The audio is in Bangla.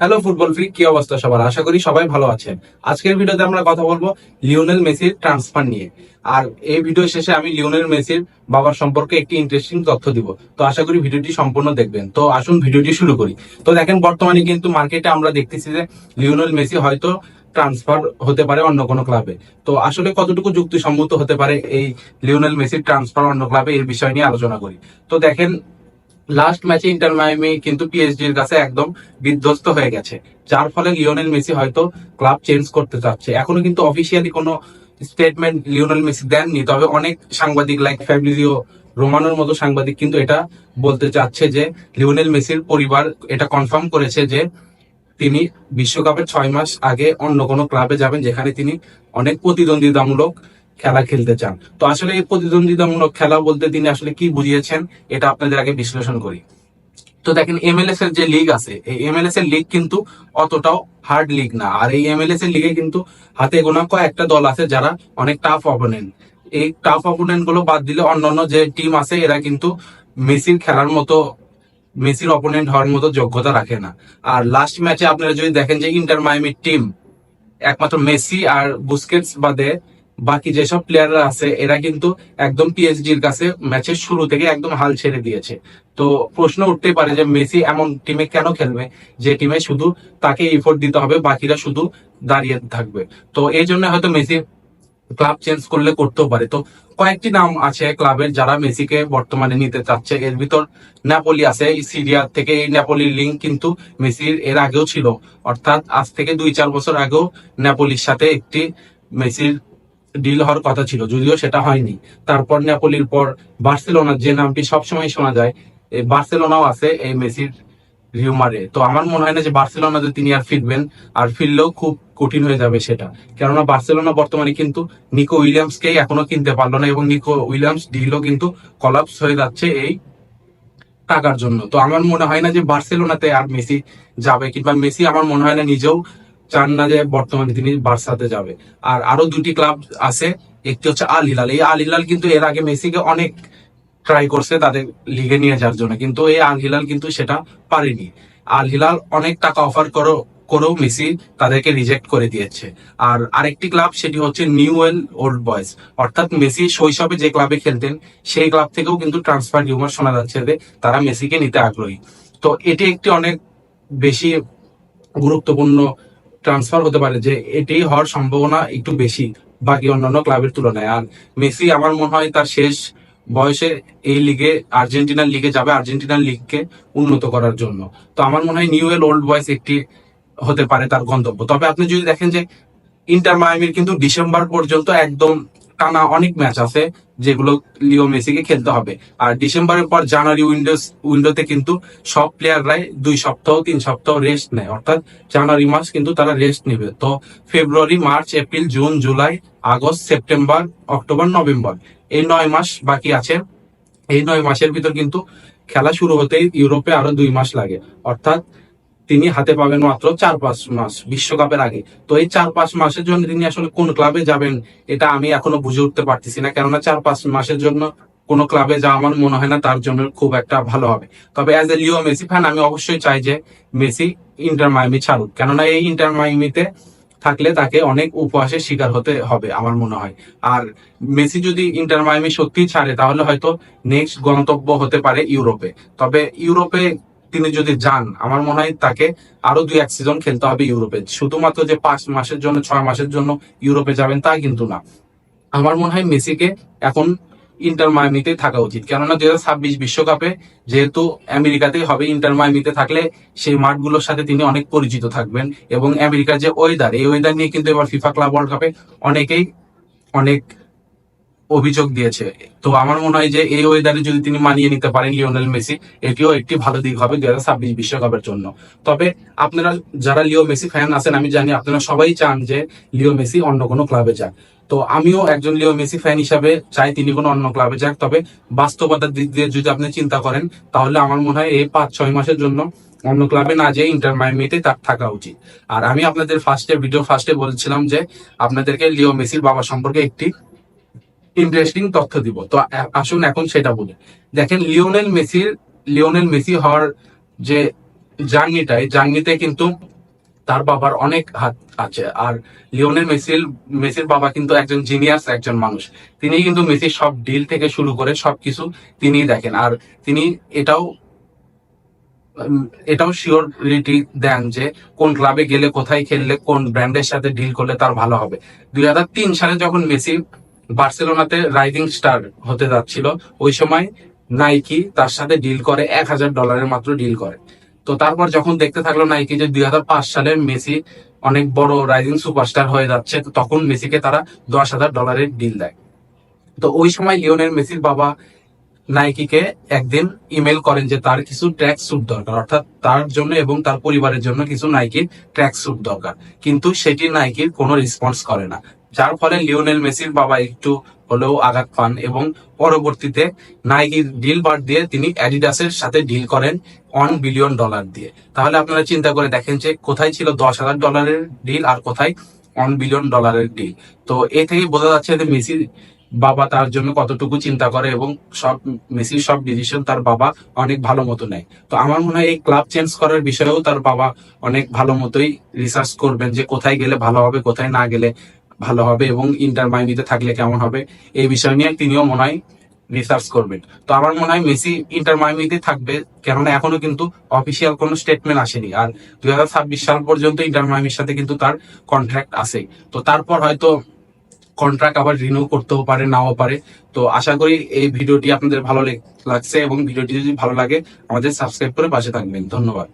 হ্যালো ফুটবল ফ্রিক, কি অবস্থা সবার? আশা করি সবাই ভালো আছেন। আজকের ভিডিওতে আমরা কথা বলবো লিওনেল মেসির ট্রান্সফার নিয়ে। আর এই ভিডিও শেষে আমি লিওনেল মেসির বাবার সম্পর্কে একটি ইন্টারেস্টিং তথ্য দিব। তো আশা করি ভিডিওটি সম্পূর্ণ দেখবেন। তো আসুন ভিডিওটি শুরু করি। তো দেখেন, বর্তমানে কিন্তু মার্কেটে আমরা দেখতেছি যে লিওনেল মেসি হয়তো ট্রান্সফার হতে পারে অন্য কোনো ক্লাবে। তো আসলে কতটুকু যুক্তিসম্মত হতে পারে এই লিওনেল মেসির ট্রান্সফার অন্য ক্লাবে, এর বিষয় নিয়ে আলোচনা করি। তো দেখেন, লাস্ট ম্যাচে ইন্টার মায়ামি কিন্তু পিএসজির কাছে একদম বিধ্বস্ত হয়ে গেছে, যার ফলে লিওনেল মেসি হয়তো ক্লাব চেঞ্জ করতে চাচ্ছে। এখনো কিন্তু অফিসিয়ালি কোনো স্টেটমেন্ট লিওনেল মেসি দেননি, তবে অনেক সাংবাদিক লাইক ফ্যাব্রিজিও রোমানোর মতো সাংবাদিক কিন্তু এটা বলতে চাচ্ছে যে লিওনেল মেসির পরিবার এটা কনফার্ম করেছে যে তিনি বিশ্বকাপের 6 মাস আগে অন্য কোনো ক্লাবে যাবেন, যেখানে তিনি অনেক প্রতিদ্বন্দ্বিতামূলক খেলা খেলতে চান। তো আসলে এই প্রতিদ্বন্দ্বিতামূলক খেলা বলতে তিনি আসলে কি বুঝিয়েছেন, এটা আপনাদের আগে বিশ্লেষণ করি। তো দেখেন, এমএলএস এর যে লিগ আছে, এই এমএলএস এর লিগ কিন্তু অতটাও হার্ড লিগ না। আর এই এমএলএস এর লিগে কিন্তু হাতে গোনা কয়েকটা দল আছে যারা অনেক টাফ অপোনেন্ট। এই টাফ অপোনেন্ট গুলো বাদ দিলে অন্যান্য যে টিম আছে এরা কিন্তু মেসির খেলার মতো, মেসির অপোনেন্ট হওয়ার মতো যোগ্যতা রাখে না। আর লাস্ট ম্যাচে আপনারা যদি দেখেন যে ইন্টার মায়ামির টিম একমাত্র মেসি আর বুস্কেটস বাদে বাকি যেসব প্লেয়াররা আছে এরা কিন্তু একদম পিএসজির কাছে ম্যাচের শুরু থেকে একদম হাল ছেড়ে দিয়েছে। তো প্রশ্ন উঠতেই পারে যে মেসি এমন টিমে কেন খেলবে যে টিমে শুধু তাকে এফোর্ট দিতে হবে, বাকিরা শুধু দাঁড়িয়ে থাকবে। তো এই জন্য হয়তো মেসি ক্লাব চেঞ্জ করলে করতেও পারে। তো কয়েকটি নাম আছে ক্লাবের যারা মেসিকে বর্তমানে নিতে চাচ্ছে। এর ভিতর নেপোলি আছে, সিরিয়া থেকে এই নেপোলির লিঙ্ক কিন্তু মেসির এর আগেও ছিল, অর্থাৎ আজ থেকে 2-4 বছর আগেও নেপোলির সাথে একটি মেসির ডিল হওয়ার কথা ছিল, যদিও সেটা হয়নি। তারপর নেপোলির পর বার্সেলোনার যে নামটি সবসময় শোনা যায়, এই বার্সেলোনাও আছে এই মেসির রিউমারে। তো আমার মনে হয় না যে বার্সেলোনাতে তিনি আর ফিরবেন, আর ফিরলেও খুব কঠিন হয়ে যাবে সেটা। কেননা বার্সেলোনা বর্তমানে কিন্তু নিকো উইলিয়ামসকেই এখনো কিনতে পারলো না, এবং নিকো উইলিয়ামস ডিলও কিন্তু কলাপস হয়ে যাচ্ছে এই টাকার জন্য। তো আমার মনে হয় না যে বার্সেলোনাতে আর মেসি যাবে, কিংবা মেসি আমার মনে হয় না নিজেও চান না যে বর্তমানে তিনি বার্সাতে যাবে। আর আরো দুটি ক্লাব আছে, একটি হচ্ছে আল হিলাল। এই আল হিলাল কিন্তু এর আগে মেসিকে অনেক ট্রাই করছে তাদের লিগে নিয়ে যাওয়ার জন্য, কিন্তু এই আল হিলাল কিন্তু সেটা পারেনি। আল হিলাল অনেক টাকা অফার করেও মেসি তাদেরকে রিজেক্ট করে দিয়েছে। আর আরেকটি ক্লাব, সেটি হচ্ছে নিউওয়েল ওল্ড বয়েজ, অর্থাৎ মেসি শৈশবে যে ক্লাবে খেলতেন সেই ক্লাব থেকেও কিন্তু ট্রান্সফার রিউমার শোনা যাচ্ছে যে তারা মেসিকে নিতে আগ্রহী। তো এটি একটি অনেক বেশি গুরুত্বপূর্ণ ট্রান্সফার হতে পারে, যে এটি হওয়ার সম্ভাবনা একটু বেশি বাকি অন্যান্য ক্লাবের তুলনায়। আর মেসি আমার মনে হয় তার শেষ বয়সে এই লিগে, আর্জেন্টিনার লিগে যাবে, আর্জেন্টিনার লিগকে উন্নত করার জন্য। তো আমার মনে হয় নিউয়েল ওল্ড বয়েস একটি হতে পারে তার গন্তব্য। তবে আপনি যদি দেখেন যে ইন্টার মায়ামির কিন্তু ডিসেম্বর পর্যন্ত একদম টানা অনেক ম্যাচ আছে যেগুলো লিও মেসিকে খেলতে হবে। আর ডিসেম্বরের পর জানুয়ারি উইন্ডোতে কিন্তু সব প্লেয়াররাই 2 সপ্তাহ 3 সপ্তাহ রেস্ট নেয়, অর্থাৎ জানুয়ারি মাস কিন্তু তারা রেস্ট নেবে। তো ফেব্রুয়ারি, মার্চ, এপ্রিল, জুন, জুলাই, আগস্ট, সেপ্টেম্বর, অক্টোবর, নভেম্বর, এই 9 মাস বাকি আছে। এই 9 মাসের ভিতর কিন্তু খেলা শুরু হতেই ইউরোপে আরো 2 মাস লাগে, অর্থাৎ তিনি হাতে পাবেন মাত্র 4-5 মাস বিশ্বকাপের আগে। তো এই 4-5 মাসের জন্য তিনি আসলে কোন ক্লাবে যাবেন এটা আমি এখনো বুঝে উঠতে পারতেছি না, কেননা 4-5 মাসের জন্য কোন ক্লাবে যাওয়া আমার মনে হয় না তার জন্য খুব একটা ভালো হবে। তবে as a Leo Messi fan আমি অবশ্যই চাই যে মেসি ইন্টার মায়ামি ছাড়ুক, কেননা এই ইন্টার মায়ামিতে থাকলে তাকে অনেক উপহাসের শিকার হতে হবে আমার মনে হয়। আর মেসি যদি ইন্টার মায়ামি সত্যি ছাড়ে তাহলে হয়তো নেক্সট গন্তব্য হতে পারে ইউরোপে। তবে ইউরোপে তিনি যদি যান, আমার মনে হয় তাকে আরো 2-1 সিজন খেলতে হবে ইউরোপে। শুধুমাত্র যে 5 মাসের জন্য 6 মাসের জন্য ইউরোপে যাবেন তা কিন্তু না। আমার মনে হয় মেসিকে এখন ইন্টার মায়ামিতে থাকা উচিত, কেননা 2026 বিশ্বকাপে যেহেতু আমেরিকাতেই হবে, ইন্টার মায়ামিতে থাকলে সেই মাঠগুলোর সাথে তিনি অনেক পরিচিত থাকবেন। এবং আমেরিকার যে ওয়েদার, এই ওয়েদার নিয়ে কিন্তু এবার ফিফা ক্লাব ওয়ার্ল্ড কাপে অনেকেই অনেক অভিযোগ দিয়েছে। তো আমার মনে হয় যে এই ওয়েদারে যদি তিনি মানিয়ে নিতে পারেন লিওনেল মেসি, এটিও একটি ভালো দিক হবে 2026 বিশ্বকাপের জন্য। তবে আপনারা যারা লিও মেসি ফ্যান আছেন, আমি জানি আপনারা সবাই চান যে লিও মেসি অন্য কোনো ক্লাবে যাক। তো আমিও একজন লিও মেসি ফ্যান হিসাবে চাই তিনি কোনো অন্য ক্লাবে যাক। তবে বাস্তবতার দিক দিয়ে যদি আপনি চিন্তা করেন, তাহলে আমার মনে হয় এই 5-6 মাসের জন্য অন্য ক্লাবে না যেয়ে ইন্টার মায়ামিতে তার থাকা উচিত। আর আমি আপনাদের ভিডিও ফার্স্টে বলছিলাম যে আপনাদেরকে লিও মেসির বাবা সম্পর্কে একটি ইন্টারেস্টিং তথ্য দিব। তো আসুন এখন সেটা বলি। দেখেন, লিওনেল মেসি হওয়ার যে জার্নিতে কিন্তু তার বাবার অনেক হাত আছে। আর লিওনেল মেসির বাবা কিন্তু একজন জিনিয়াস একজন মানুষ। তিনি কিন্তু মেসির সব ডিল থেকে শুরু করে সবকিছু তিনিই দেখেন। আর তিনি এটাও এটাও শিওরিটি দেন যে কোন ক্লাবে গেলে, কোথায় খেললে, কোন ব্র্যান্ডের সাথে ডিল করলে তার ভালো হবে। 2003 সালে যখন মেসি বার্সেলোনাতে রাইজিং স্টার হতে যাচ্ছিল, ওই সময় নাইকি তার সাথে ডিল করে $1,000 মাত্র ডিল করে। তো তারপর যখন দেখতে থাকলো নাইকি যে 2005 সালে মেসি অনেক বড় রাইজিং সুপারস্টার হয়ে যাচ্ছে, তো তখন মেসিকে তারা $10,000 ডিল দেয়। তো ওই সময় লিওনেল মেসির বাবা নাইকিকে একদিন ইমেল করেন যে তার কিছু ট্র্যাক স্যুট দরকার, অর্থাৎ তার জন্য এবং তার পরিবারের জন্য কিছু নাইকির ট্র্যাক স্যুট দরকার, কিন্তু সেটি নাইকির কোনো রেসপন্স করে না। যার ফলে লিওনেল মেসির বাবা একটু হলেও আঘাত পান এবং পরবর্তীতে নাইকির ডিল বাদ দিয়ে তিনি অ্যাডিডাসের সাথে ডিল করেন $1 বিলিয়ন দিয়ে। তাহলে আপনারা চিন্তা করে দেখেন যে কোথায় ছিল $10,000 ডিল আর কোথায় $1 বিলিয়ন ডিল। তো এ থেকে বোঝা যাচ্ছে যে মেসির বাবা তার জন্য কতটুকু চিন্তা করে এবং মেসির সব ডিসিশন তার বাবা অনেক ভালো মতো নেয়। তো আমার মনে হয় এই ক্লাব চেঞ্জ করার বিষয়েও তার বাবা অনেক ভালো মতোই রিসার্চ করবেন যে কোথায় গেলে ভালো হবে, কোথায় না গেলে ভালো হবে এবং ইন্টার মায়ামিতে থাকলে কেমন হবে, এই বিষয় নিয়ে তিনিও মনে হয় রিসার্চ করবেন। তো আমার মনে হয় মেসি ইন্টার মায়ামিতে থাকবে, কেননা এখনো কিন্তু অফিসিয়াল কোনো স্টেটমেন্ট আসেনি। আর 2026 সাল পর্যন্ত ইন্টার মায়ামির সাথে কিন্তু তার কন্ট্রাক্ট আছে। তো তারপর হয়তো কন্ট্রাক্ট আবার রিনিউ করতেও পারে, নাও পারে। তো আশা করি এই ভিডিওটি আপনাদের ভালো লাগছে এবং ভিডিওটি যদি ভালো লাগে আমাদের সাবস্ক্রাইব করে পাশে থাকবেন। ধন্যবাদ।